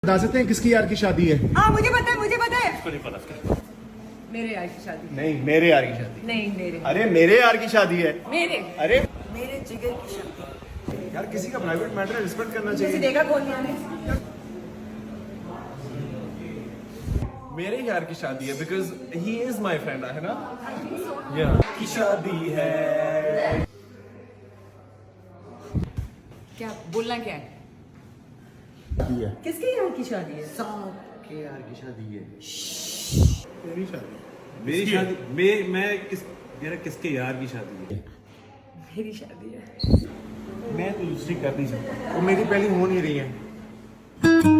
बता सकते हैं किसकी यार की शादी है? हाँ मुझे पता है, मुझे पता है। इसको नहीं पता इसका। मेरे यार की शादी। नहीं, मेरे यार की शादी। नहीं मेरे। अरे मेरे यार की शादी है। मेरे अरे मेरे जिगर की शादी। यार किसी का प्राइवेट मैटर है, रिस्पेक्ट करना किसी चाहिए। देखा कौन है? मेरे यार की शादी है because he is my friend, है ना? की शादी है। क्या बोलना क्या है? किसके यार की शादी है? के यार की शादी है। मेरी शादी। मेरी शादी मैं मेरा किसके यार की शादी है? मेरी शादी है। मैं तो दूसरी कर नहीं सकता, वो मेरी पहली हो नहीं रही है।